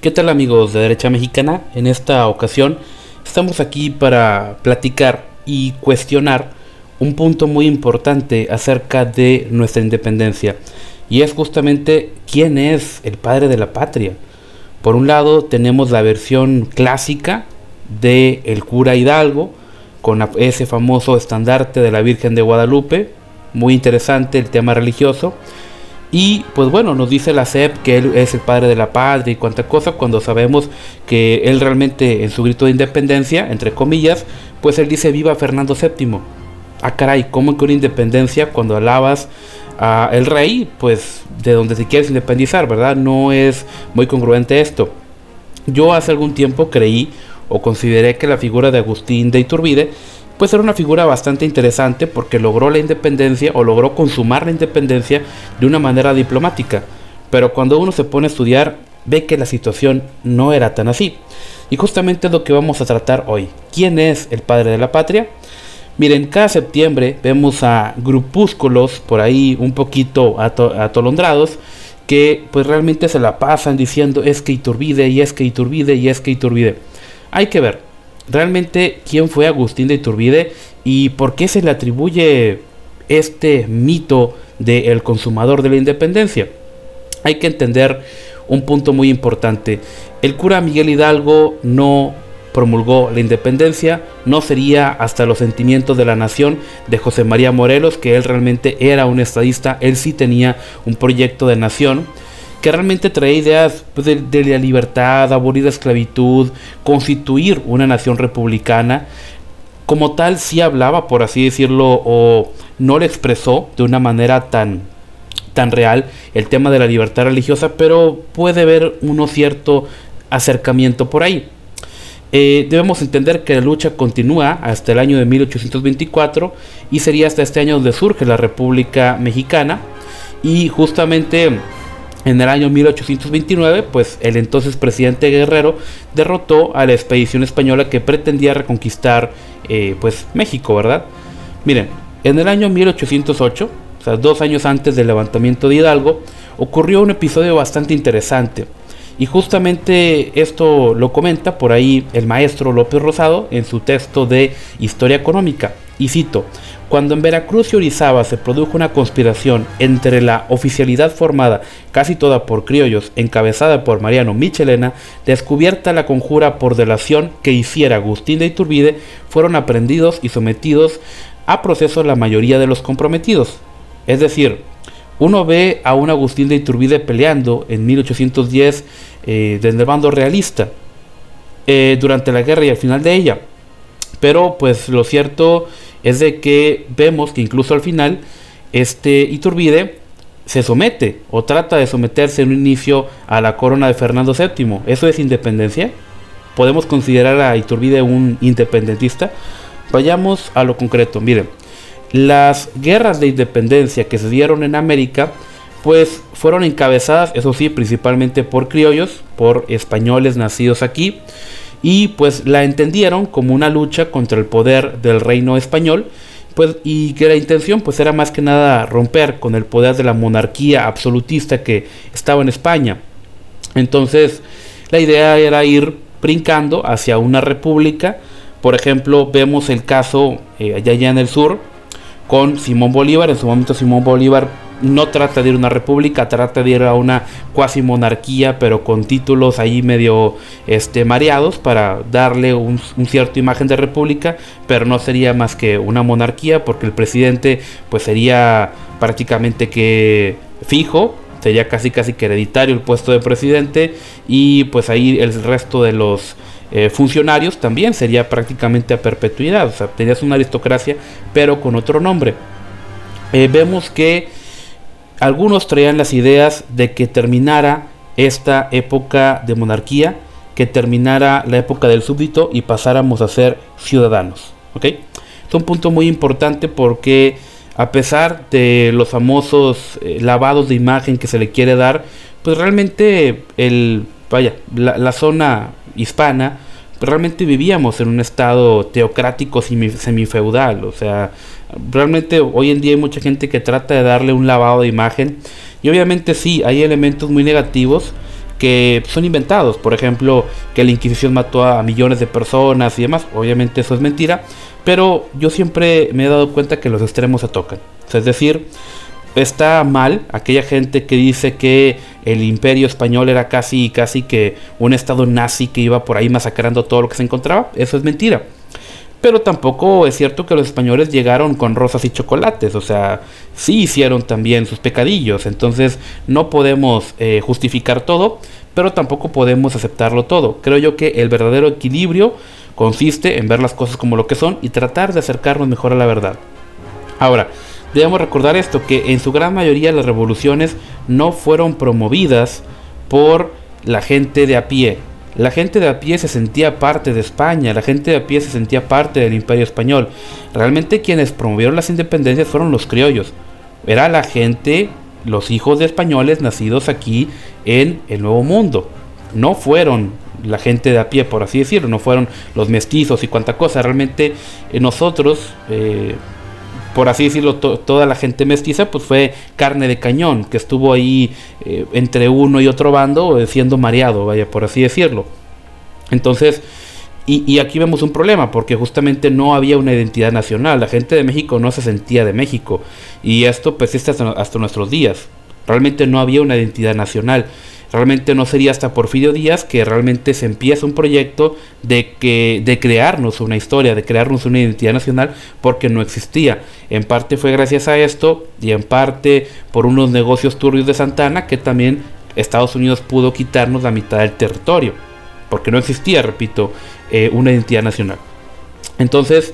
¿Qué tal amigos de Derecha Mexicana? En esta ocasión estamos aquí para platicar y cuestionar un punto muy importante acerca de nuestra independencia, y es justamente quién es el padre de la patria. Por un lado tenemos la versión clásica de el cura Hidalgo con ese famoso estandarte de la Virgen de Guadalupe, muy interesante el tema religioso. Y pues bueno, nos dice la SEP que él es el padre de la patria y cuánta cosa, cuando sabemos que él realmente en su grito de independencia, entre comillas, pues él dice viva Fernando VII. Ah caray, ¿cómo que una independencia cuando alabas a el rey, pues de donde te quieres independizar, verdad? No es muy congruente esto. Yo hace algún tiempo creí o consideré que la figura de Agustín de Iturbide pues era una figura bastante interesante porque logró la independencia o logró consumar la independencia de una manera diplomática. Pero cuando uno se pone a estudiar, ve que la situación no era tan así. Y justamente es lo que vamos a tratar hoy. ¿Quién es el padre de la patria? Miren, cada septiembre vemos a grupúsculos por ahí un poquito atolondrados que pues realmente se la pasan diciendo es que Iturbide y es que Iturbide y es que Iturbide. Hay que ver realmente quién fue Agustín de Iturbide y por qué se le atribuye este mito del consumador de la independencia. Hay que entender un punto muy importante. El cura Miguel Hidalgo no promulgó la independencia, no sería hasta los sentimientos de la nación de José María Morelos, que él realmente era un estadista, él sí tenía un proyecto de nación que realmente traía ideas pues, de la libertad, abolir la esclavitud, constituir una nación republicana. Como tal, sí hablaba, por así decirlo, o no lo expresó de una manera tan real el tema de la libertad religiosa, pero puede haber un cierto acercamiento por ahí. Debemos entender que la lucha continúa hasta el año de 1824 y sería hasta este año donde surge la República Mexicana, y justamente en el año 1829, pues el entonces presidente Guerrero derrotó a la expedición española que pretendía reconquistar pues México, ¿verdad? Miren, en el año 1808, o sea, 2 años antes del levantamiento de Hidalgo, ocurrió un episodio bastante interesante. Y justamente esto lo comenta por ahí el maestro López Rosado en su texto de Historia Económica. Y cito: cuando en Veracruz y Orizaba se produjo una conspiración entre la oficialidad formada casi toda por criollos, encabezada por Mariano Michelena, descubierta la conjura por delación que hiciera Agustín de Iturbide, fueron aprehendidos y sometidos a proceso la mayoría de los comprometidos. Es decir, uno ve a un Agustín de Iturbide peleando en 1810 desde el bando realista durante la guerra y al final de ella. Pero pues lo cierto es de que vemos que incluso al final Iturbide se somete o trata de someterse en un inicio a la corona de Fernando VII. ¿Eso es independencia? ¿Podemos considerar a Iturbide un independentista? Vayamos a lo concreto. Miren, las guerras de independencia que se dieron en América pues fueron encabezadas, eso sí, principalmente por criollos, por españoles nacidos aquí, y pues la entendieron como una lucha contra el poder del reino español, pues, y que la intención pues era más que nada romper con el poder de la monarquía absolutista que estaba en España. Entonces la idea era ir brincando hacia una república. Por ejemplo, vemos el caso allá en el sur con Simón Bolívar. En su momento Simón Bolívar no trata de ir a una república, trata de ir a una cuasi monarquía, pero con títulos ahí medio mareados para darle un cierto imagen de república, pero no sería más que una monarquía porque el presidente pues sería prácticamente que fijo, sería casi que hereditario el puesto de presidente, y pues ahí el resto de los funcionarios también sería prácticamente a perpetuidad. O sea, tenías una aristocracia pero con otro nombre. Vemos que algunos traían las ideas de que terminara esta época de monarquía, que terminara la época del súbdito y pasáramos a ser ciudadanos, ¿ok? Es un punto muy importante porque a pesar de los famosos lavados de imagen que se le quiere dar, pues realmente la zona hispana realmente vivíamos en un estado teocrático semifeudal. O sea, realmente hoy en día hay mucha gente que trata de darle un lavado de imagen, y obviamente sí, hay elementos muy negativos que son inventados. Por ejemplo, que la Inquisición mató a millones de personas y demás. Obviamente eso es mentira, pero yo siempre me he dado cuenta que los extremos se tocan. O sea, es decir, está mal aquella gente que dice que el imperio español era casi que un estado nazi que iba por ahí masacrando todo lo que se encontraba. Eso es mentira. Pero tampoco es cierto que los españoles llegaron con rosas y chocolates. O sea, sí hicieron también sus pecadillos. Entonces no podemos justificar todo, pero tampoco podemos aceptarlo todo. Creo yo que el verdadero equilibrio consiste en ver las cosas como lo que son y tratar de acercarnos mejor a la verdad. Ahora, debemos recordar esto, que en su gran mayoría las revoluciones no fueron promovidas por la gente de a pie. La gente de a pie se sentía parte de España, la gente de a pie se sentía parte del Imperio Español. Realmente quienes promovieron las independencias fueron los criollos. Era la gente, los hijos de españoles nacidos aquí en el Nuevo Mundo. No fueron la gente de a pie, por así decirlo, no fueron los mestizos y cuanta cosa. Realmente nosotros... por así decirlo, toda la gente mestiza pues fue carne de cañón, que estuvo ahí entre uno y otro bando siendo mareado, vaya, por así decirlo. Entonces, y aquí vemos un problema, porque justamente no había una identidad nacional. La gente de México no se sentía de México, y esto persiste hasta nuestros días. Realmente no había una identidad nacional. Realmente no sería hasta Porfirio Díaz que realmente se empieza un proyecto de crearnos una historia, de crearnos una identidad nacional, porque no existía. En parte fue gracias a esto, y en parte por unos negocios turbios de Santana, que también Estados Unidos pudo quitarnos la mitad del territorio, porque no existía, repito, una identidad nacional. Entonces,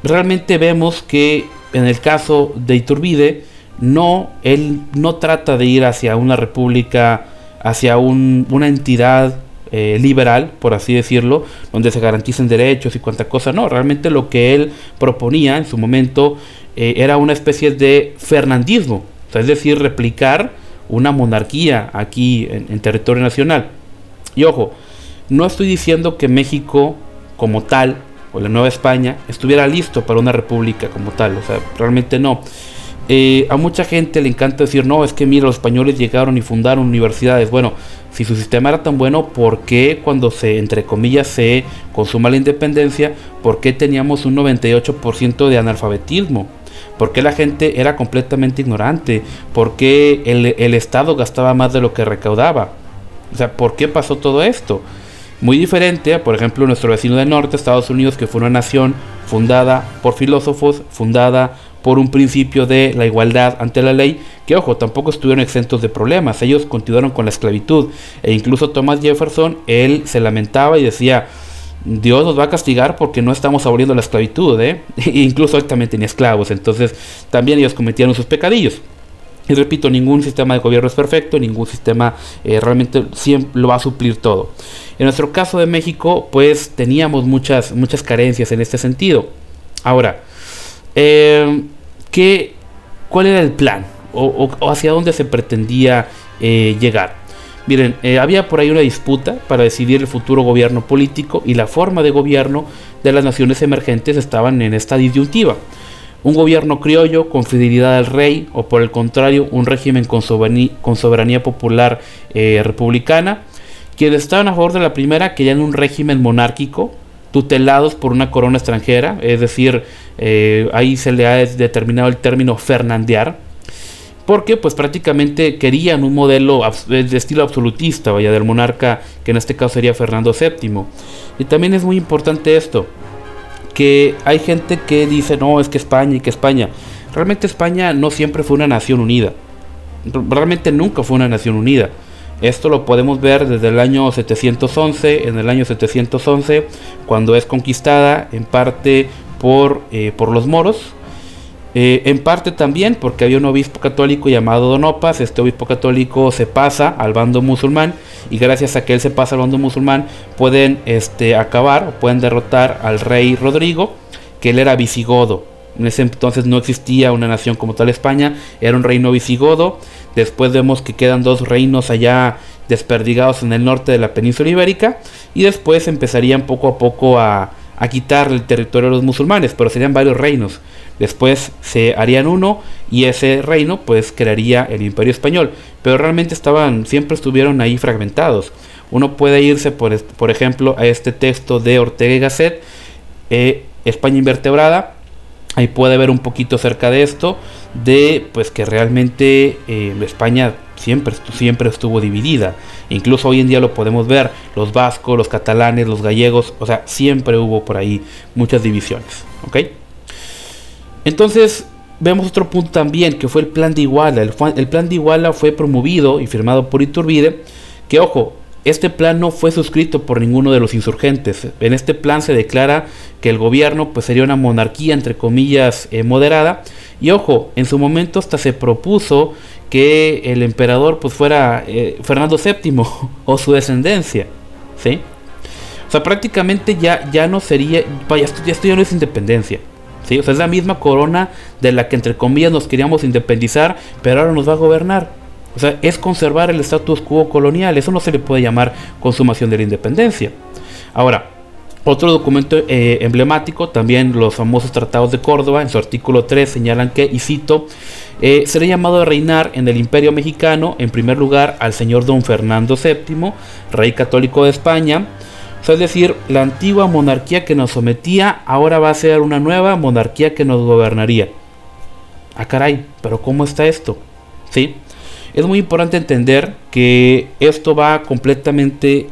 realmente vemos que en el caso de Iturbide, él no trata de ir hacia una república, hacia una entidad liberal, por así decirlo, donde se garanticen derechos y cuanta cosa. No, realmente lo que él proponía en su momento era una especie de fernandismo, o sea, es decir, replicar una monarquía aquí en territorio nacional. Y ojo, no estoy diciendo que México como tal, o la Nueva España, estuviera listo para una república como tal, o sea, realmente no. A mucha gente le encanta decir, no, es que mira, los españoles llegaron y fundaron universidades. Bueno, si su sistema era tan bueno, ¿por qué cuando entre comillas, se consuma la independencia, por qué teníamos un 98% de analfabetismo? ¿Por qué la gente era completamente ignorante? ¿Por qué el Estado gastaba más de lo que recaudaba? O sea, ¿por qué pasó todo esto? Muy diferente a, por ejemplo, nuestro vecino del norte, Estados Unidos, que fue una nación fundada por filósofos, fundada por un principio de la igualdad ante la ley, que ojo, tampoco estuvieron exentos de problemas. Ellos continuaron con la esclavitud, e incluso Thomas Jefferson, él se lamentaba y decía, Dios nos va a castigar porque no estamos aboliendo la esclavitud, e incluso él también tenía esclavos, entonces también ellos cometieron sus pecadillos. Y repito, ningún sistema de gobierno es perfecto, ningún sistema realmente siempre lo va a suplir todo. En nuestro caso de México, pues teníamos muchas carencias en este sentido. Ahora, ¿cuál era el plan? ¿O hacia dónde se pretendía llegar? Miren, había por ahí una disputa para decidir el futuro gobierno político, y la forma de gobierno de las naciones emergentes estaban en esta disyuntiva. Un gobierno criollo con fidelidad al rey, o por el contrario, un régimen con soberanía popular republicana. Quienes estaban a favor de la primera querían un régimen monárquico, tutelados por una corona extranjera, es decir, ahí se le ha determinado el término fernandear, porque pues prácticamente querían un modelo de estilo absolutista, vaya, del monarca, que en este caso sería Fernando VII. Y también es muy importante esto, que hay gente que dice, no, es que España y que España. Realmente España no siempre fue una nación unida. Realmente nunca fue una nación unida. Esto lo podemos ver desde el año 711, en el año 711, cuando es conquistada en parte por los moros, en parte también porque había un obispo católico llamado Don Opas. Este obispo católico se pasa al bando musulmán, y gracias a que él se pasa al bando musulmán pueden pueden derrotar al rey Rodrigo, que él era visigodo. En ese entonces no existía una nación como tal España, era un reino visigodo. Después vemos que quedan dos reinos allá desperdigados en el norte de la península ibérica, y después empezarían poco a poco a a quitar el territorio a los musulmanes, pero serían varios reinos. Después se harían uno y ese reino pues crearía el Imperio Español, pero realmente siempre estuvieron ahí fragmentados. Uno puede irse por ejemplo a este texto de Ortega y Gasset, España invertebrada. Ahí puede ver un poquito acerca de esto, de pues que realmente España siempre estuvo dividida. Incluso hoy en día lo podemos ver, los vascos, los catalanes, los gallegos, o sea, siempre hubo por ahí muchas divisiones, ¿ok? Entonces, vemos otro punto también, que fue el Plan de Iguala. El Plan de Iguala fue promovido y firmado por Iturbide, que ojo, este plan no fue suscrito por ninguno de los insurgentes. En este plan se declara que el gobierno pues sería una monarquía entre comillas moderada, y ojo, en su momento hasta se propuso que el emperador pues fuera Fernando VII o su descendencia, ¿sí? O sea, prácticamente ya no sería, esto ya no es independencia, ¿sí? O sea, es la misma corona de la que entre comillas nos queríamos independizar, pero ahora nos va a gobernar. O sea, es conservar el status quo colonial. Eso no se le puede llamar consumación de la independencia. Ahora, otro documento emblemático, también los famosos tratados de Córdoba, en su artículo 3 señalan que, y cito, sería llamado a reinar en el Imperio Mexicano, en primer lugar, al señor don Fernando VII, rey católico de España. O sea, es decir, la antigua monarquía que nos sometía, ahora va a ser una nueva monarquía que nos gobernaría. Ah, caray, pero ¿cómo está esto? ¿Sí? Es muy importante entender que esto va completamente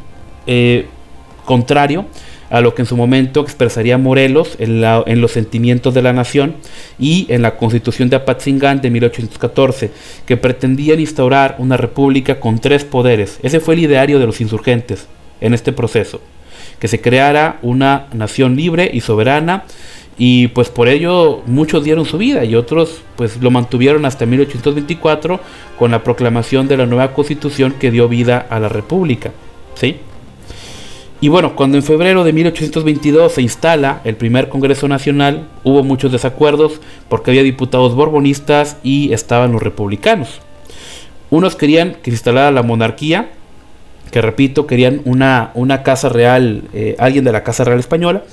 contrario a lo que en su momento expresaría Morelos en los sentimientos de la nación y en la Constitución de Apatzingán de 1814, que pretendían instaurar una república con 3 poderes. Ese fue el ideario de los insurgentes en este proceso, que se creara una nación libre y soberana. Y pues por ello muchos dieron su vida y otros pues lo mantuvieron hasta 1824 con la proclamación de la nueva constitución que dio vida a la república, ¿sí? Y bueno, cuando en febrero de 1822 se instala el primer Congreso Nacional, hubo muchos desacuerdos porque había diputados borbonistas y estaban los republicanos. Unos querían que se instalara la monarquía, que repito, querían una casa real, alguien de la Casa Real Española.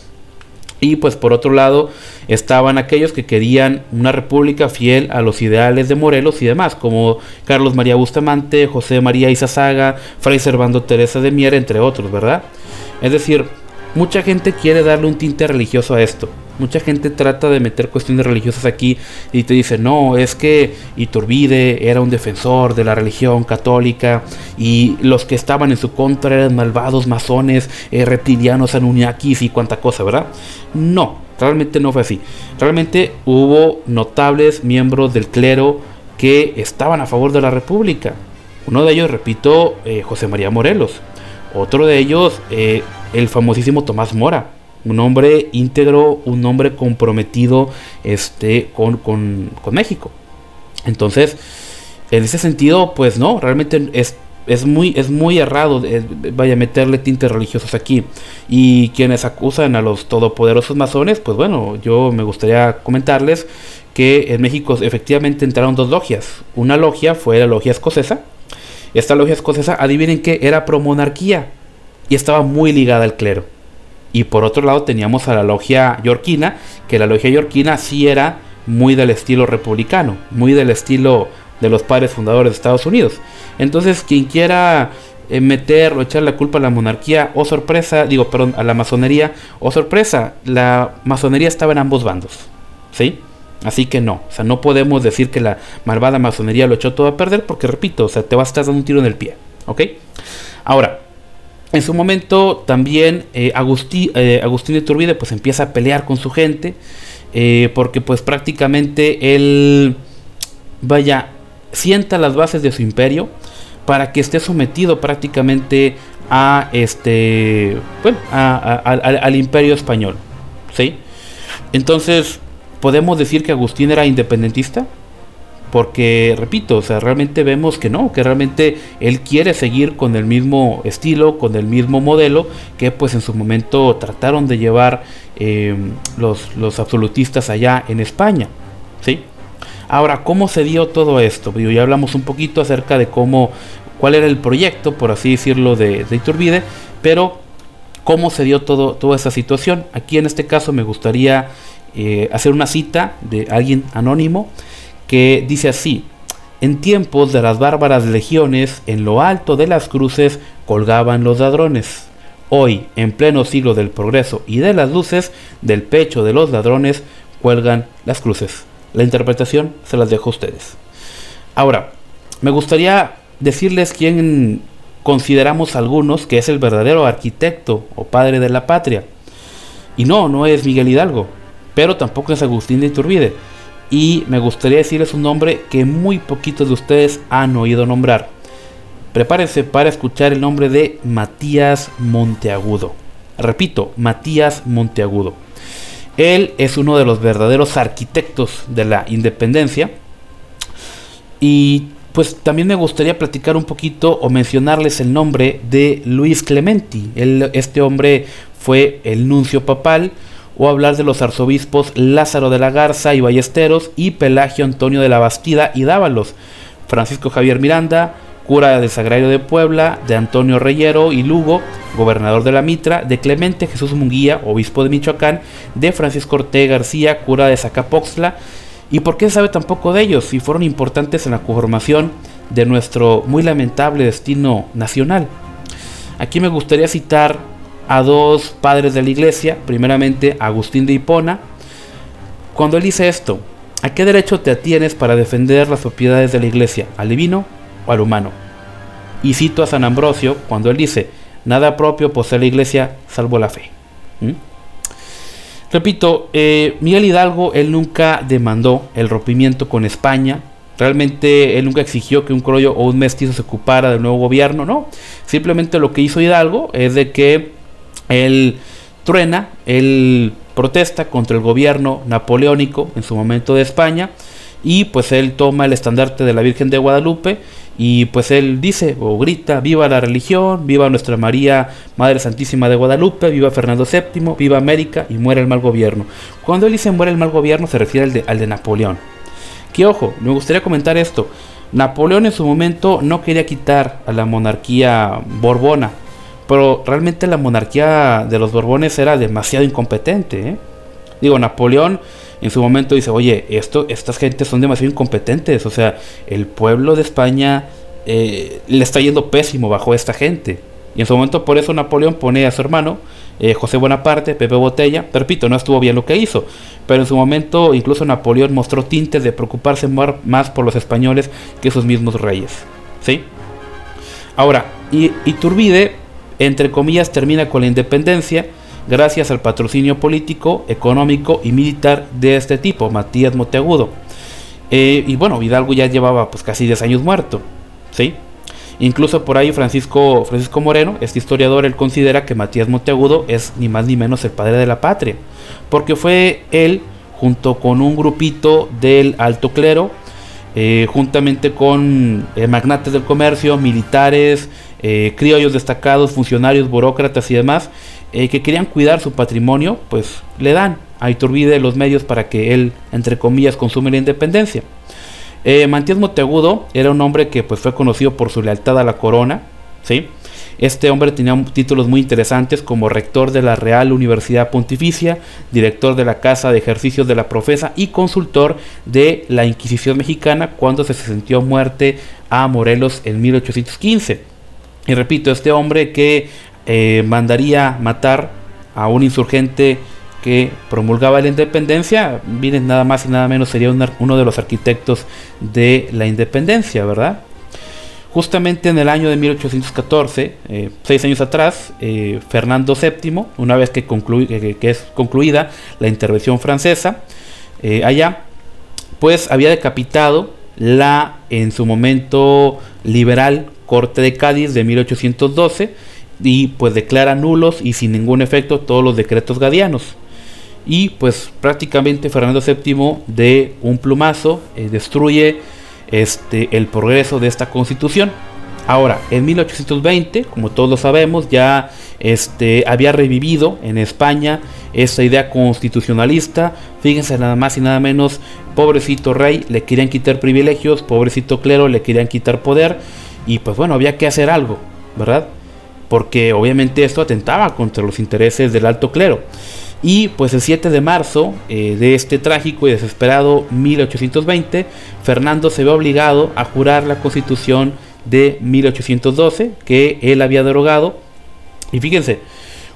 Y pues por otro lado estaban aquellos que querían una república fiel a los ideales de Morelos y demás, como Carlos María Bustamante, José María Izazaga, Fray Servando Teresa de Mier, entre otros, ¿verdad? Es decir, mucha gente quiere darle un tinte religioso a esto. Mucha gente trata de meter cuestiones religiosas aquí y te dice, no, es que Iturbide era un defensor de la religión católica y los que estaban en su contra eran malvados masones, reptilianos, anunnakis y cuanta cosa, ¿verdad? No, realmente no fue así. Realmente hubo notables miembros del clero que estaban a favor de la república. Uno de ellos, repito, José María Morelos. Otro de ellos, el famosísimo Tomás Mora. Un hombre íntegro, un hombre comprometido con México. Entonces, en ese sentido, pues no, realmente es muy errado meterle tintes religiosos aquí. Y quienes acusan a los todopoderosos masones, pues bueno, yo me gustaría comentarles que en México efectivamente entraron 2 logias. Una logia fue la logia escocesa. Esta logia escocesa, adivinen qué, era promonarquía y estaba muy ligada al clero. Y por otro lado teníamos a la logia yorquina, que la logia yorquina sí era muy del estilo republicano, muy del estilo de los padres fundadores de Estados Unidos. Entonces quien quiera meter o echar la culpa a la monarquía, o sorpresa, a la masonería, o sorpresa, la masonería estaba en ambos bandos, ¿sí? Así que no, o sea, no podemos decir que la malvada masonería lo echó todo a perder, porque repito, o sea, te vas a estar dando un tiro en el pie, ¿ok? Ahora, en su momento también Agustín de Iturbide pues empieza a pelear con su gente, porque pues prácticamente él sienta las bases de su imperio para que esté sometido prácticamente al imperio español, ¿sí? Entonces, ¿podemos decir que Agustín era independentista? Porque, repito, o sea, realmente vemos que no, que realmente él quiere seguir con el mismo estilo, con el mismo modelo que pues en su momento trataron de llevar los absolutistas allá en España, ¿sí? Ahora, ¿cómo se dio todo esto? Ya hablamos un poquito acerca de cuál era el proyecto, por así decirlo, de Iturbide, pero cómo se dio toda esa situación. Aquí en este caso me gustaría hacer una cita de alguien anónimo que dice así: en tiempos de las bárbaras legiones, en lo alto de las cruces colgaban los ladrones. Hoy, en pleno siglo del progreso y de las luces, del pecho de los ladrones cuelgan las cruces. La interpretación se las dejo a ustedes. Ahora, me gustaría decirles quién consideramos algunos que es el verdadero arquitecto o padre de la patria. Y no es Miguel Hidalgo, pero tampoco es Agustín de Iturbide. Y me gustaría decirles un nombre que muy poquitos de ustedes han oído nombrar. Prepárense para escuchar el nombre de Matías Monteagudo. Repito, Matías Monteagudo. Él es uno de los verdaderos arquitectos de la independencia. Y pues también me gustaría platicar un poquito o mencionarles el nombre de Luis Clementi. Este hombre fue el nuncio papal, o hablar de los arzobispos Lázaro de la Garza y Ballesteros y Pelagio Antonio de la Bastida y Dávalos, Francisco Javier Miranda, cura del Sagrario de Puebla, de Antonio Reyero y Lugo, gobernador de la Mitra, de Clemente Jesús Munguía, obispo de Michoacán, de Francisco Ortega García, cura de Zacapoxtla. ¿Y por qué se sabe tan poco de ellos si fueron importantes en la conformación de nuestro muy lamentable destino nacional? Aquí me gustaría citar a dos padres de la iglesia, primeramente Agustín de Hipona, cuando él dice esto: ¿a qué derecho te atienes para defender las propiedades de la iglesia, al divino o al humano? Y cito a San Ambrosio cuando él dice: nada propio posee la iglesia salvo la fe. Repito, Miguel Hidalgo, él nunca demandó el rompimiento con España. Realmente él nunca exigió que un criollo o un mestizo se ocupara del nuevo gobierno, no. Simplemente lo que hizo Hidalgo es de que él truena, él protesta contra el gobierno napoleónico en su momento de España, y pues él toma el estandarte de la Virgen de Guadalupe y pues él dice o grita: viva la religión, viva Nuestra María Madre Santísima de Guadalupe, viva Fernando VII, viva América y muere el mal gobierno. Cuando él dice muere el mal gobierno se refiere al de Napoleón. Que ojo, me gustaría comentar esto: Napoleón en su momento no quería quitar a la monarquía borbona, pero realmente la monarquía de los Borbones era demasiado incompetente, Digo, Napoleón en su momento dice: oye, estas gentes son demasiado incompetentes, o sea, el pueblo de España le está yendo pésimo bajo esta gente. Y en su momento por eso Napoleón pone a su hermano José Bonaparte, Pepe Botella. Repito, no estuvo bien lo que hizo, pero en su momento incluso Napoleón mostró tintes de preocuparse más por los españoles que sus mismos reyes, ¿sí? Ahora, Iturbide, entre comillas, termina con la independencia gracias al patrocinio político, económico y militar de este tipo, Matías Monteagudo. Y bueno, Hidalgo ya llevaba pues casi 10 años muerto, ¿sí? Incluso por ahí Francisco Moreno, este historiador, él considera que Matías Monteagudo es ni más ni menos el padre de la patria, porque fue él, junto con un grupito del alto clero, juntamente con magnates del comercio, militares, criollos destacados, funcionarios, burócratas y demás, que querían cuidar su patrimonio, pues le dan a Iturbide los medios para que él, entre comillas, consume la independencia. Matías Monteagudo era un hombre que pues fue conocido por su lealtad a la corona, ¿sí? Este hombre tenía títulos muy interesantes como rector de la Real Universidad Pontificia, director de la Casa de Ejercicios de la Profesa y consultor de la Inquisición Mexicana cuando se sintió muerte a Morelos en 1815. Y repito, este hombre que mandaría matar a un insurgente que promulgaba la independencia, miren, nada más y nada menos sería uno de los arquitectos de la independencia, ¿verdad? Justamente en el año de 1814, 6 años atrás, Fernando VII, una vez que es concluida la intervención francesa allá, pues había decapitado la en su momento liberal Corte de Cádiz de 1812 y pues declara nulos y sin ningún efecto todos los decretos gadianos. Y pues prácticamente Fernando VII de un plumazo destruye el progreso de esta constitución. Ahora, en 1820, como todos lo sabemos, ya había revivido en España esta idea constitucionalista. Fíjense, nada más y nada menos, pobrecito rey, le querían quitar privilegios, pobrecito clero, le querían quitar poder, y pues bueno, había que hacer algo, ¿verdad? porque obviamente esto atentaba contra los intereses del alto clero. Y pues el 7 de marzo de este trágico y desesperado 1820, Fernando se ve obligado a jurar la Constitución de 1812 que él había derogado. Y fíjense,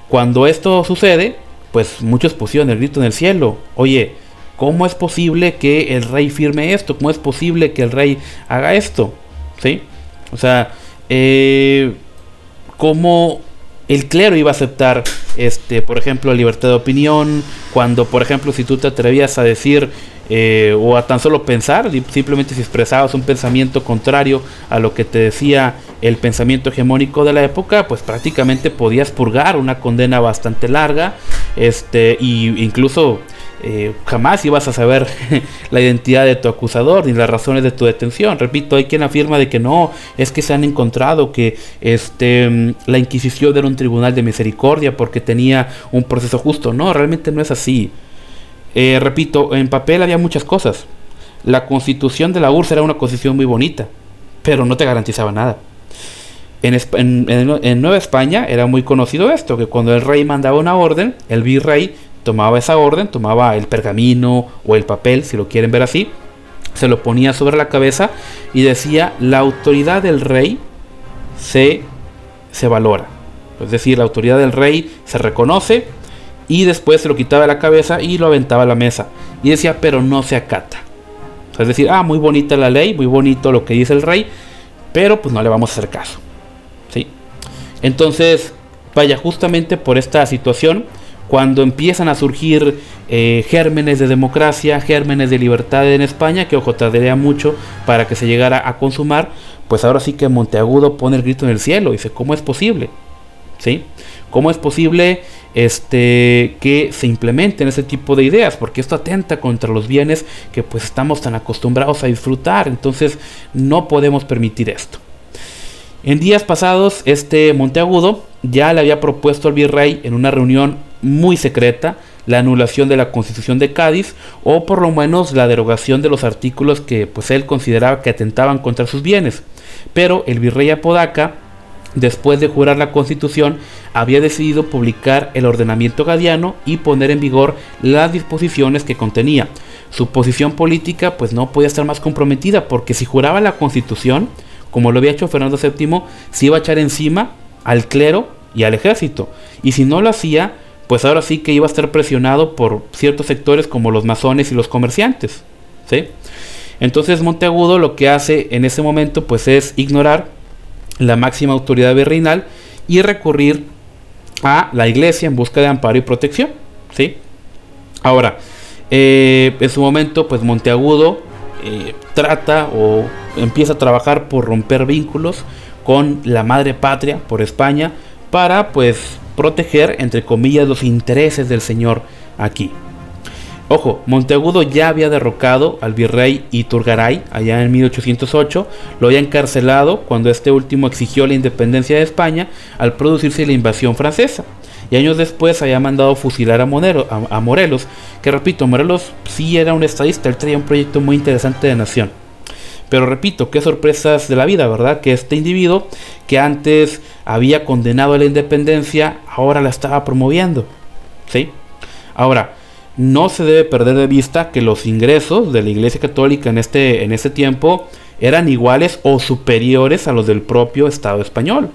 cuando esto sucede, pues muchos pusieron el grito en el cielo: oye, ¿cómo es posible que el rey firme esto? ¿Cómo es posible que el rey haga esto? ¿Sí? O sea, ¿cómo el clero iba a aceptar, por ejemplo, libertad de opinión, cuando, por ejemplo, si tú te atrevías a decir o a tan solo pensar, simplemente si expresabas un pensamiento contrario a lo que te decía el pensamiento hegemónico de la época, pues prácticamente podías purgar una condena bastante larga, y incluso jamás ibas a saber la identidad de tu acusador ni las razones de tu detención. Repito, hay quien afirma de que no, es que se han encontrado que la Inquisición era un tribunal de misericordia porque tenía un proceso justo. No, realmente no es así. Repito, en papel había muchas cosas. La constitución de la URSS era una constitución muy bonita, pero no te garantizaba nada. En Nueva España era muy conocido esto, que cuando el rey mandaba una orden, el virrey tomaba esa orden, tomaba el pergamino o el papel, si lo quieren ver así, se lo ponía sobre la cabeza y decía: la autoridad del rey se valora. Es decir, la autoridad del rey se reconoce, y después se lo quitaba de la cabeza y lo aventaba a la mesa. Y decía: pero no se acata. Es decir, muy bonita la ley, muy bonito lo que dice el rey, pero pues no le vamos a hacer caso. ¿Sí? Entonces, vaya, justamente por esta situación, cuando empiezan a surgir gérmenes de democracia, gérmenes de libertad en España, que ojo, tardaría mucho para que se llegara a consumar, pues ahora sí que Monteagudo pone el grito en el cielo y dice: ¿cómo es posible? ¿Sí? ¿Cómo es posible que se implementen ese tipo de ideas? Porque esto atenta contra los bienes que pues estamos tan acostumbrados a disfrutar. Entonces no podemos permitir esto. En días pasados, Monteagudo ya le había propuesto al virrey en una reunión muy secreta la anulación de la Constitución de Cádiz, o por lo menos la derogación de los artículos que pues él consideraba que atentaban contra sus bienes. Pero el virrey Apodaca, después de jurar la Constitución, había decidido publicar el ordenamiento gadiano y poner en vigor las disposiciones que contenía. Su posición política pues no podía estar más comprometida, porque si juraba la Constitución, como lo había hecho Fernando VII, se iba a echar encima al clero y al ejército, y si no lo hacía, pues ahora sí que iba a estar presionado por ciertos sectores como los masones y los comerciantes. ¿Sí? Entonces Monteagudo lo que hace en ese momento pues es ignorar la máxima autoridad virreinal y recurrir a la iglesia en busca de amparo y protección. ¿Sí? Ahora, en su momento pues Monteagudo trata o empieza a trabajar por romper vínculos con la madre patria, por España, para pues proteger, entre comillas, los intereses del señor aquí. Ojo, Monteagudo ya había derrocado al virrey Iturgaray allá en 1808, lo había encarcelado cuando este último exigió la independencia de España al producirse la invasión francesa, y años después había mandado fusilar a Morelos, que repito, Morelos sí era un estadista, él traía un proyecto muy interesante de nación. Pero repito, qué sorpresas de la vida, ¿verdad? Que este individuo que antes había condenado a la independencia, ahora la estaba promoviendo. ¿Sí? Ahora, no se debe perder de vista que los ingresos de la Iglesia Católica en este tiempo eran iguales o superiores a los del propio Estado español.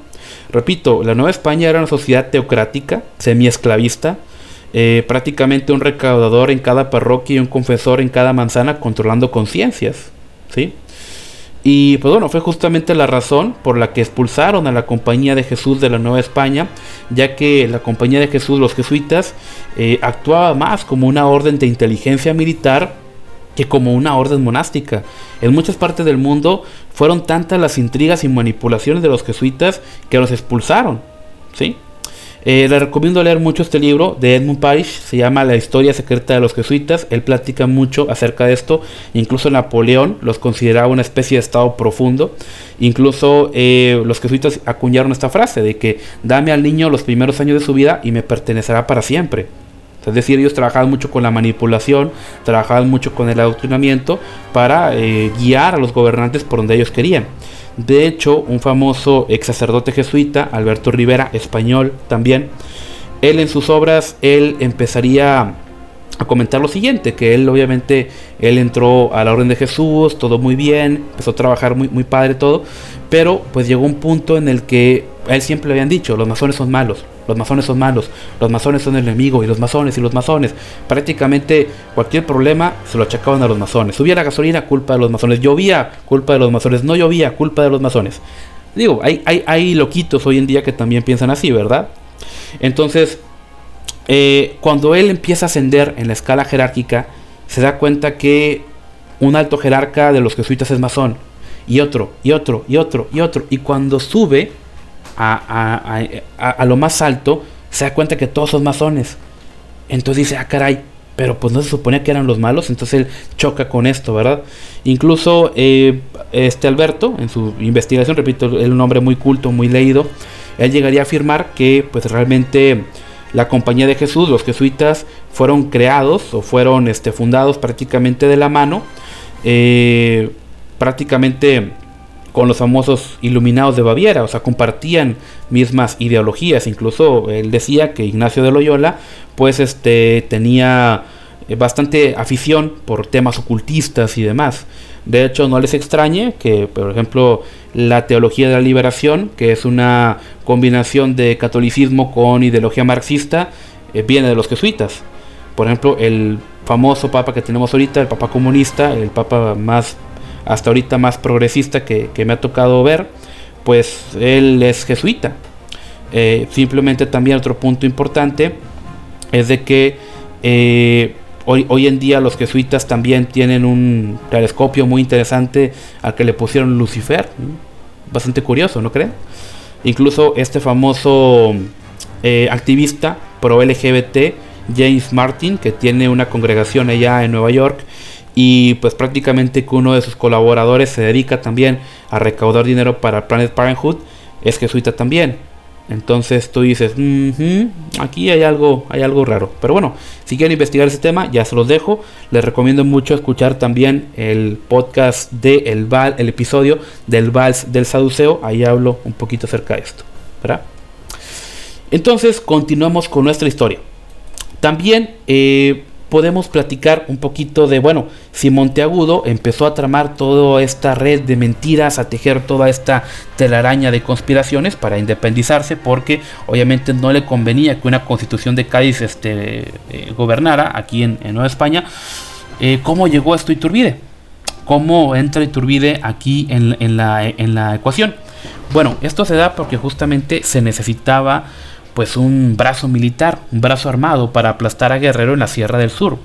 Repito, la Nueva España era una sociedad teocrática, semiesclavista, prácticamente un recaudador en cada parroquia y un confesor en cada manzana controlando conciencias. ¿Sí? Y pues bueno, fue justamente la razón por la que expulsaron a la Compañía de Jesús de la Nueva España, ya que la Compañía de Jesús, los jesuitas, actuaba más como una orden de inteligencia militar que como una orden monástica. En muchas partes del mundo fueron tantas las intrigas y manipulaciones de los jesuitas que los expulsaron. ¿Sí? Les recomiendo leer mucho este libro de Edmund Parish, se llama La historia secreta de los jesuitas. Él platica mucho acerca de esto. Incluso Napoleón los consideraba una especie de estado profundo. Incluso los jesuitas acuñaron esta frase de que dame al niño los primeros años de su vida y me pertenecerá para siempre. Es decir, ellos trabajaban mucho con la manipulación, trabajaban mucho con el adoctrinamiento para guiar a los gobernantes por donde ellos querían. De hecho, un famoso ex sacerdote jesuita, Alberto Rivera, español también, él en sus obras, él empezaría a comentar lo siguiente, que él obviamente, él entró a la Orden de Jesús, todo muy bien, empezó a trabajar muy padre todo, pero pues llegó un punto en el que a él siempre le habían dicho, los masones son malos, los masones son malos, los masones son el enemigo, y los masones, prácticamente cualquier problema se lo achacaban a los masones. Subía la gasolina, culpa de los masones; llovía, culpa de los masones; no llovía, culpa de los masones. Digo, hay loquitos hoy en día que también piensan así, ¿verdad? Entonces, cuando él empieza a ascender en la escala jerárquica, se da cuenta que un alto jerarca de los jesuitas es masón, y otro, y cuando sube a lo más alto, se da cuenta que todos son masones. Entonces dice, caray, pero pues no se suponía que eran los malos. Entonces él choca con esto, ¿verdad? Incluso Alberto, en su investigación, repito, él es un hombre muy culto, muy leído, él llegaría a afirmar que pues realmente la Compañía de Jesús, los jesuitas, fueron creados o fueron fundados prácticamente de la mano, prácticamente con los famosos iluminados de Baviera. O sea, compartían mismas ideologías. Incluso él decía que Ignacio de Loyola pues tenía bastante afición por temas ocultistas y demás. De hecho, no les extrañe que, por ejemplo, la teología de la liberación, que es una combinación de catolicismo con ideología marxista, viene de los jesuitas. Por ejemplo, el famoso papa que tenemos ahorita, el papa comunista, el papa más hasta ahorita más progresista que me ha tocado ver, pues él es jesuita. Simplemente también otro punto importante es de que hoy en día los jesuitas también tienen un telescopio muy interesante al que le pusieron Lucifer, bastante curioso, ¿no creen? Incluso este famoso activista pro LGBT, James Martin, que tiene una congregación allá en Nueva York, y pues prácticamente que uno de sus colaboradores se dedica también a recaudar dinero para Planned Parenthood, es jesuita también. Entonces tú dices, aquí hay algo raro. Pero bueno, si quieren investigar ese tema, ya se los dejo. Les recomiendo mucho escuchar también el podcast de el episodio del Vals del Saduceo. Ahí hablo un poquito acerca de esto, ¿verdad? Entonces continuamos con nuestra historia. También podemos platicar un poquito de, bueno, si Monteagudo empezó a tramar toda esta red de mentiras, a tejer toda esta telaraña de conspiraciones para independizarse, porque obviamente no le convenía que una constitución de Cádiz gobernara aquí en Nueva España. ¿Cómo llegó esto Iturbide? ¿Cómo entra Iturbide aquí en la ecuación? Bueno, esto se da porque justamente se necesitaba pues un brazo militar, un brazo armado para aplastar a Guerrero en la Sierra del Sur.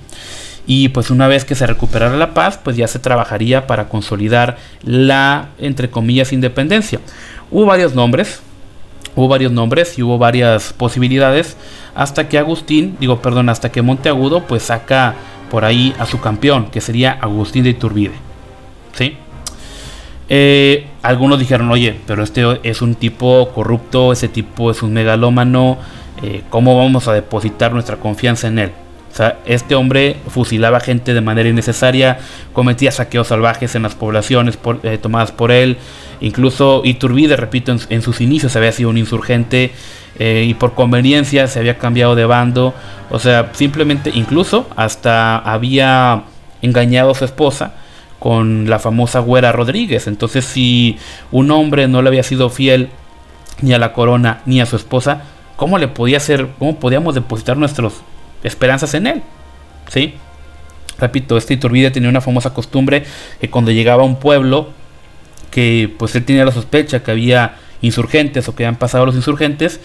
Y pues una vez que se recuperara la paz, pues ya se trabajaría para consolidar la, entre comillas, independencia. Hubo varios nombres y hubo varias posibilidades hasta que hasta que Monteagudo pues saca por ahí a su campeón, que sería Agustín de Iturbide, ¿sí? Algunos dijeron, oye, pero este es un tipo corrupto, ese tipo es un megalómano, ¿cómo vamos a depositar nuestra confianza en él? O sea, este hombre fusilaba gente de manera innecesaria, cometía saqueos salvajes en las poblaciones tomadas por él. Incluso Iturbide, repito, en sus inicios había sido un insurgente, y por conveniencia se había cambiado de bando. O sea, simplemente, incluso hasta había engañado a su esposa con la famosa Güera Rodríguez. Entonces, si un hombre no le había sido fiel ni a la corona ni a su esposa, ¿cómo podíamos depositar nuestras esperanzas en él? ¿Sí? Repito, Iturbide tenía una famosa costumbre que cuando llegaba a un pueblo que pues él tenía la sospecha que había insurgentes o que habían pasado los insurgentes,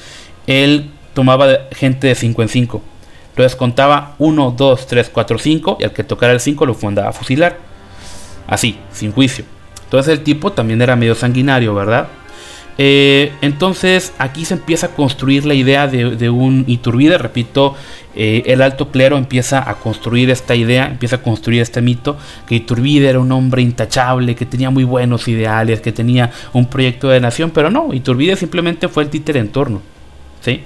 él tomaba gente de 5 en 5. Entonces contaba 1, 2, 3, 4, 5, y al que tocara el 5 lo mandaba a fusilar. Así, sin juicio. Entonces el tipo también era medio sanguinario, ¿verdad? Entonces aquí se empieza a construir la idea de un Iturbide. Repito, el alto clero empieza a construir esta idea, empieza a construir este mito, que Iturbide era un hombre intachable, que tenía muy buenos ideales, que tenía un proyecto de nación. Pero no, Iturbide simplemente fue el títere en torno, ¿sí?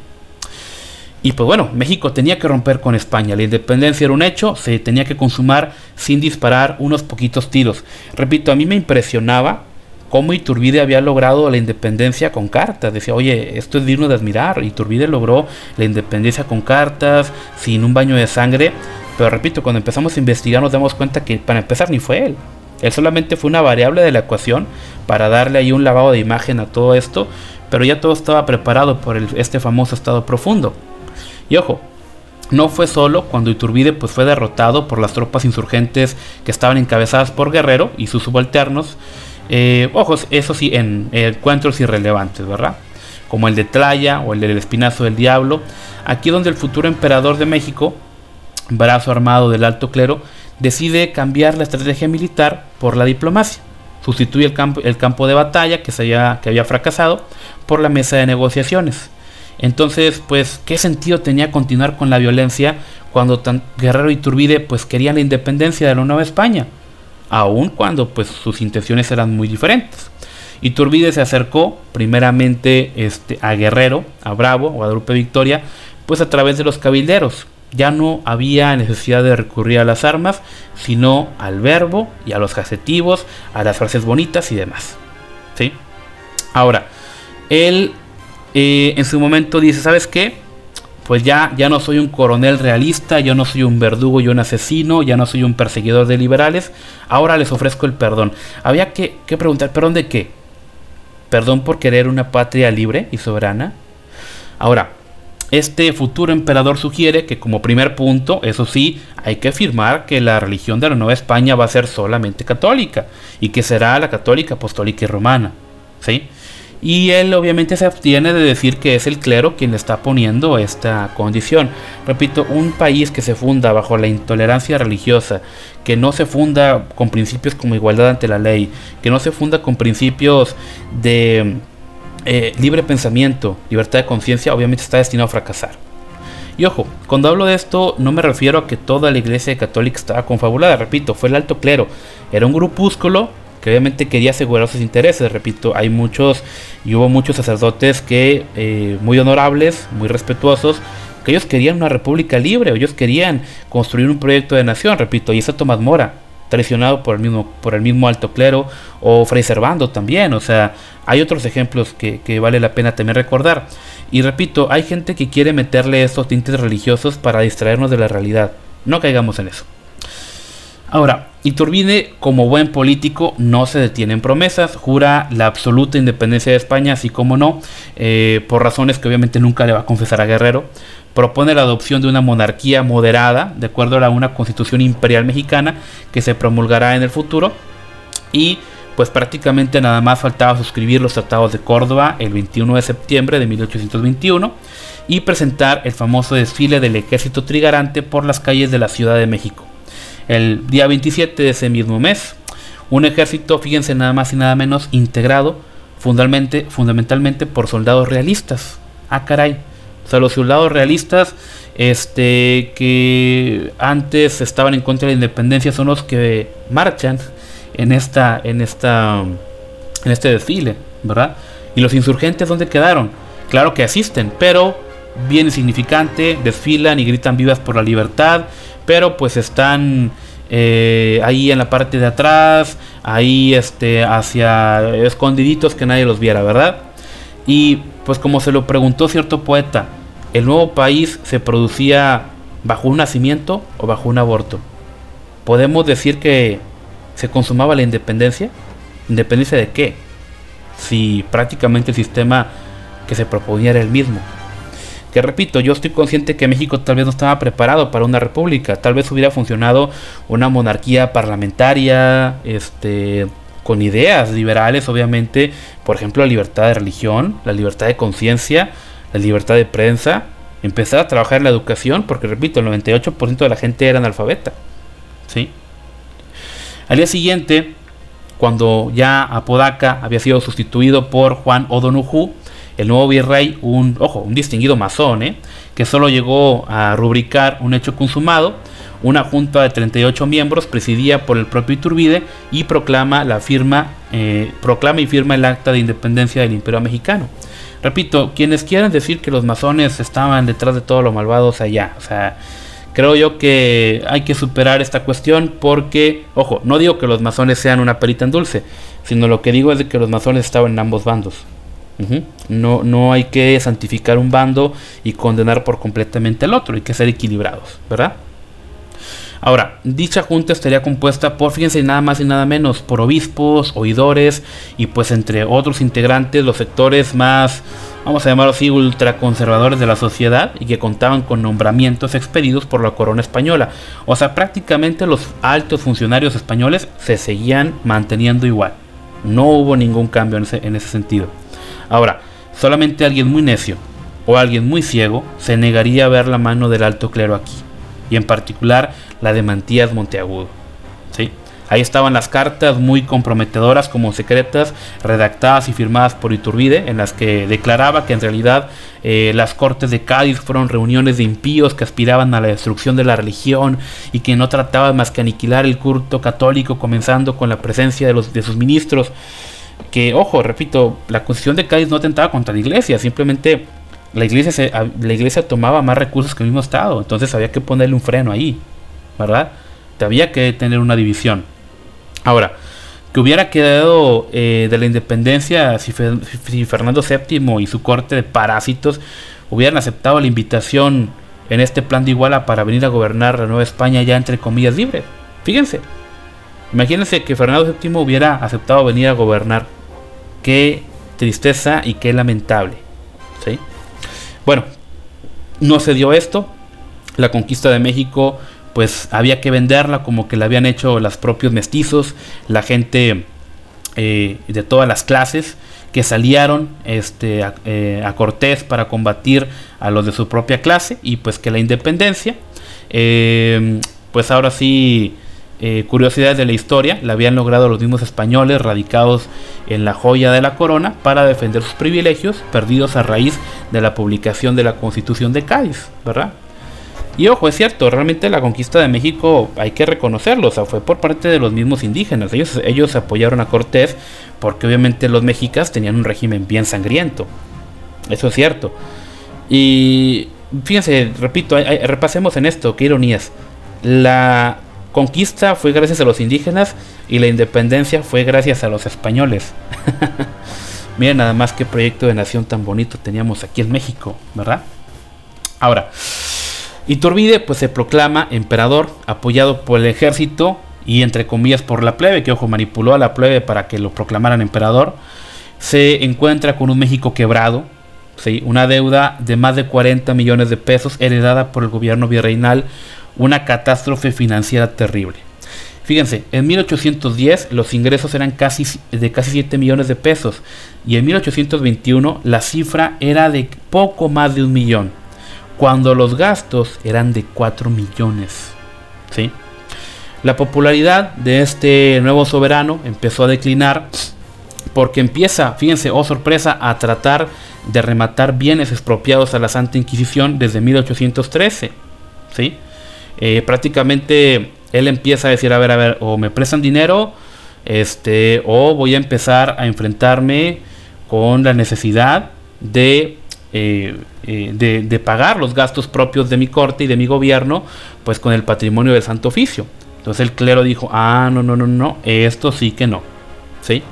Y pues bueno, México tenía que romper con España, la independencia era un hecho, se tenía que consumar sin disparar unos poquitos tiros. Repito, a mí me impresionaba cómo Iturbide había logrado la independencia con cartas. Decía, oye, esto es digno de admirar. Iturbide logró la independencia con cartas, sin un baño de sangre. Pero repito, cuando empezamos a investigar nos damos cuenta que para empezar ni fue él. Él solamente fue una variable de la ecuación para darle ahí un lavado de imagen a todo esto. Pero ya todo estaba preparado por este famoso Estado Profundo. Y ojo, no fue solo cuando Iturbide pues fue derrotado por las tropas insurgentes que estaban encabezadas por Guerrero y sus subalternos. Ojos, eso sí, en encuentros irrelevantes, ¿verdad? Como el de Tlaya o el del Espinazo del Diablo. Aquí donde el futuro emperador de México, brazo armado del alto clero, decide cambiar la estrategia militar por la diplomacia. Sustituye el campo de batalla que había fracasado por la mesa de negociaciones. Entonces, pues, ¿qué sentido tenía continuar con la violencia cuando Guerrero y Iturbide pues querían la independencia de la Nueva España? Aun cuando pues sus intenciones eran muy diferentes. Iturbide se acercó primeramente a Guerrero, a Bravo, Guadalupe Victoria, pues a través de los cabilderos. Ya no había necesidad de recurrir a las armas, sino al verbo y a los adjetivos, a las frases bonitas y demás. ¿Sí? Ahora, él en su momento dice, ¿sabes qué? Pues ya no soy un coronel realista, ya no soy un verdugo y un asesino, ya no soy un perseguidor de liberales, ahora les ofrezco el perdón. Había que preguntar, ¿perdón de qué? ¿Perdón por querer una patria libre y soberana? Ahora, este futuro emperador sugiere que como primer punto, eso sí, hay que afirmar que la religión de la Nueva España va a ser solamente católica, y que será la católica, apostólica y romana, ¿sí? Y él obviamente se abstiene de decir que es el clero quien le está poniendo esta condición. Repito, un país que se funda bajo la intolerancia religiosa, que no se funda con principios como igualdad ante la ley, que no se funda con principios de libre pensamiento, libertad de conciencia, obviamente está destinado a fracasar. Y ojo, cuando hablo de esto no me refiero a que toda la iglesia católica estaba confabulada. Repito, fue el alto clero, era un grupúsculo que obviamente quería asegurar sus intereses. Repito, hubo muchos sacerdotes que muy honorables, muy respetuosos, que ellos querían una república libre, ellos querían construir un proyecto de nación. Repito, y está Tomás Mora, traicionado por el mismo alto clero, o Fray Servando también. O sea, hay otros ejemplos que vale la pena también recordar. Y repito, hay gente que quiere meterle estos tintes religiosos para distraernos de la realidad. No caigamos en eso. Ahora, Iturbide, como buen político, no se detiene en promesas, jura la absoluta independencia de España, así como no, por razones que obviamente nunca le va a confesar a Guerrero. Propone la adopción de una monarquía moderada, de acuerdo a una constitución imperial mexicana que se promulgará en el futuro. Y pues prácticamente nada más faltaba suscribir los tratados de Córdoba el 21 de septiembre de 1821 y presentar el famoso desfile del ejército trigarante por las calles de la Ciudad de México. El día 27 de ese mismo mes, un ejército, fíjense, nada más y nada menos, integrado fundamentalmente por soldados realistas. Ah, caray. O sea, los soldados realistas que antes estaban en contra de la independencia son los que marchan en este desfile, ¿verdad? Y los insurgentes, ¿dónde quedaron? Claro que asisten, pero bien insignificante, desfilan y gritan vivas por la libertad, pero pues están ahí en la parte de atrás, ahí hacia escondiditos que nadie los viera, ¿verdad? Y pues como se lo preguntó cierto poeta, ¿el nuevo país se producía bajo un nacimiento o bajo un aborto? ¿Podemos decir que se consumaba la independencia? ¿Independencia de qué? Si prácticamente el sistema que se proponía era el mismo. Que repito, yo estoy consciente que México tal vez no estaba preparado para una república. Tal vez hubiera funcionado una monarquía parlamentaria, con ideas liberales, obviamente. Por ejemplo, la libertad de religión, la libertad de conciencia, la libertad de prensa. Empezar a trabajar en la educación, porque repito, el 98% de la gente era analfabeta, ¿sí? Al día siguiente, cuando ya Apodaca había sido sustituido por Juan O'Donoghue, el nuevo virrey, un distinguido masón, que solo llegó a rubricar un hecho consumado, una junta de 38 miembros presidida por el propio Iturbide y proclama y firma el acta de independencia del Imperio Mexicano. repito, quienes quieran decir que los masones estaban detrás de todo lo malvado, o sea, creo yo que hay que superar esta cuestión porque, ojo, no digo que los masones sean una perita en dulce, sino lo que digo es de que los masones estaban en ambos bandos. No hay que santificar un bando y condenar por completamente el otro, hay que ser equilibrados, ¿verdad? Ahora, dicha junta estaría compuesta por, fíjense, nada más y nada menos, por obispos, oidores y pues entre otros integrantes los sectores más, vamos a llamarlo así, ultraconservadores de la sociedad y que contaban con nombramientos expedidos por la corona española. O sea, prácticamente los altos funcionarios españoles se seguían manteniendo igual. No hubo ningún cambio en ese sentido. Ahora, solamente alguien muy necio o alguien muy ciego se negaría a ver la mano del alto clero aquí, y en particular la de Mantías Monteagudo, ¿sí? Ahí estaban las cartas muy comprometedoras como secretas, redactadas y firmadas por Iturbide, en las que declaraba que en realidad las Cortes de Cádiz fueron reuniones de impíos que aspiraban a la destrucción de la religión y que no trataban más que aniquilar el culto católico, comenzando con la presencia de sus ministros. Que, ojo, repito, la Constitución de Cádiz no atentaba contra la iglesia, simplemente la iglesia tomaba más recursos que el mismo Estado, entonces había que ponerle un freno ahí, ¿verdad? Había que tener una división. Ahora, que hubiera quedado de la independencia si Fernando VII y su corte de parásitos hubieran aceptado la invitación en este plan de Iguala para venir a gobernar la Nueva España ya entre comillas libre. Fíjense, imagínense que Fernando VII hubiera aceptado venir a gobernar. Qué tristeza y qué lamentable, ¿sí? Bueno, no se dio esto. La conquista de México, pues había que venderla como que la habían hecho los propios mestizos, la gente de todas las clases que salieron a Cortés para combatir a los de su propia clase, y pues que la independencia, pues ahora sí, curiosidades de la historia, la habían logrado los mismos españoles radicados en la joya de la corona para defender sus privilegios perdidos a raíz de la publicación de la Constitución de Cádiz, ¿verdad? Y ojo, es cierto, realmente la conquista de México hay que reconocerlo, o sea, fue por parte de los mismos indígenas. Ellos apoyaron a Cortés porque obviamente los mexicas tenían un régimen bien sangriento, eso es cierto. Y fíjense, repito, repasemos en esto, qué ironías. La conquista fue gracias a los indígenas y la independencia fue gracias a los españoles. Miren nada más qué proyecto de nación tan bonito teníamos aquí en México, ¿verdad? Ahora, Iturbide pues se proclama emperador, apoyado por el ejército y entre comillas por la plebe, que ojo, manipuló a la plebe para que lo proclamaran emperador. Se encuentra con un México quebrado, ¿sí? Una deuda de más de 40 millones de pesos heredada por el gobierno virreinal, una catástrofe financiera terrible. Fíjense, en 1810 los ingresos eran casi 7 millones de pesos y en 1821 la cifra era de poco más de 1 millón, cuando los gastos eran de 4 millones. ¿Sí? La popularidad de este nuevo soberano empezó a declinar porque empieza, fíjense, oh sorpresa, a tratar de rematar bienes expropiados a la Santa Inquisición desde 1813. ¿Sí? Prácticamente él empieza a decir, a ver, o me prestan dinero, o voy a empezar a enfrentarme con la necesidad de pagar los gastos propios de mi corte y de mi gobierno, pues con el patrimonio del Santo Oficio. Entonces el clero dijo, no, esto sí que no, ¿sí?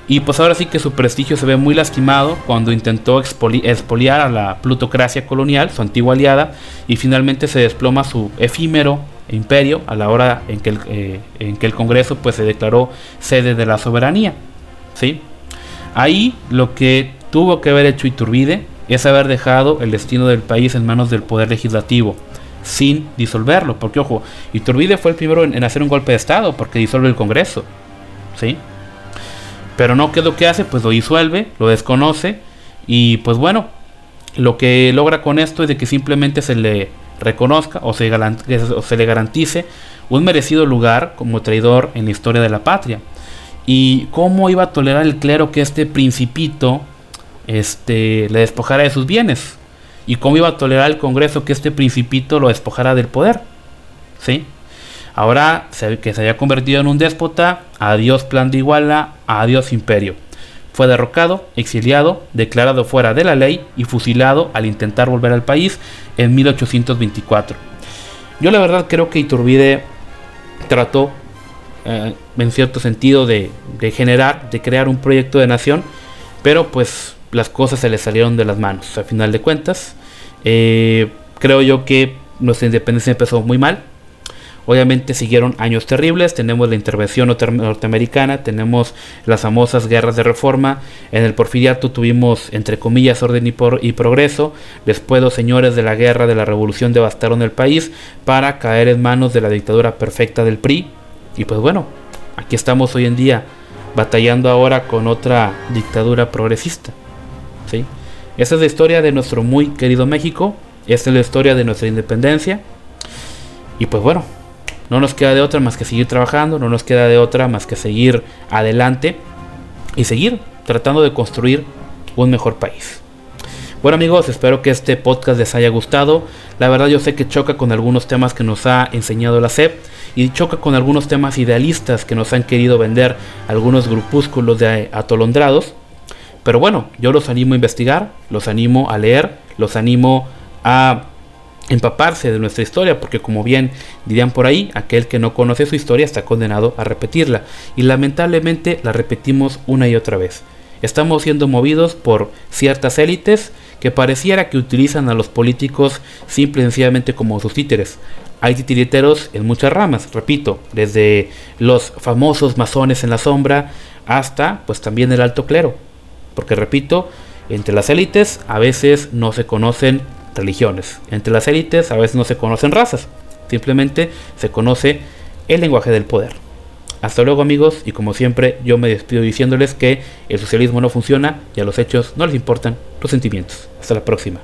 Y pues ahora sí que su prestigio se ve muy lastimado cuando intentó expoliar a la plutocracia colonial, su antigua aliada, y finalmente se desploma su efímero imperio a la hora en que el Congreso pues se declaró sede de la soberanía, ¿sí? Ahí lo que tuvo que haber hecho Iturbide es haber dejado el destino del país en manos del poder legislativo sin disolverlo, porque ojo, Iturbide fue el primero en hacer un golpe de estado porque disuelve el Congreso, ¿sí? Pero no, ¿qué es lo que hace? Pues lo disuelve, lo desconoce y pues bueno, lo que logra con esto es de que simplemente se le reconozca o se le garantice un merecido lugar como traidor en la historia de la patria. ¿Y cómo iba a tolerar el clero que este principito le despojara de sus bienes? ¿Y cómo iba a tolerar el Congreso que este principito lo despojara del poder? ¿Sí? Ahora que se había convertido en un déspota, adiós plan de Iguala, adiós imperio. Fue derrocado, exiliado, declarado fuera de la ley y fusilado al intentar volver al país en 1824. Yo la verdad creo que Iturbide trató en cierto sentido de crear un proyecto de nación, pero pues las cosas se le salieron de las manos. A final de cuentas, creo yo que nuestra independencia empezó muy mal. Obviamente siguieron años terribles, tenemos la intervención norteamericana, tenemos las famosas guerras de reforma, en el porfiriato tuvimos entre comillas orden y progreso, después los señores de la guerra de la revolución devastaron el país para caer en manos de la dictadura perfecta del PRI, y pues bueno, aquí estamos hoy en día batallando ahora con otra dictadura progresista, ¿sí? Esa es la historia de nuestro muy querido México, esta es la historia de nuestra independencia, y pues bueno, no nos queda de otra más que seguir trabajando, no nos queda de otra más que seguir adelante y seguir tratando de construir un mejor país. Bueno amigos, espero que este podcast les haya gustado. La verdad yo sé que choca con algunos temas que nos ha enseñado la SEP y choca con algunos temas idealistas que nos han querido vender algunos grupúsculos de atolondrados. Pero bueno, yo los animo a investigar, los animo a leer, los animo a empaparse de nuestra historia, porque como bien dirían por ahí, aquel que no conoce su historia está condenado a repetirla, y lamentablemente la repetimos una y otra vez. Estamos siendo movidos por ciertas élites que pareciera que utilizan a los políticos simple y sencillamente como sus títeres. Hay titiriteros en muchas ramas, repito, desde los famosos masones en la sombra hasta pues también el alto clero, porque repito, entre las élites a veces no se conocen religiones, entre las élites a veces no se conocen razas, simplemente se conoce el lenguaje del poder. Hasta luego amigos, y como siempre yo me despido diciéndoles que el socialismo no funciona y a los hechos no les importan los sentimientos. Hasta la próxima.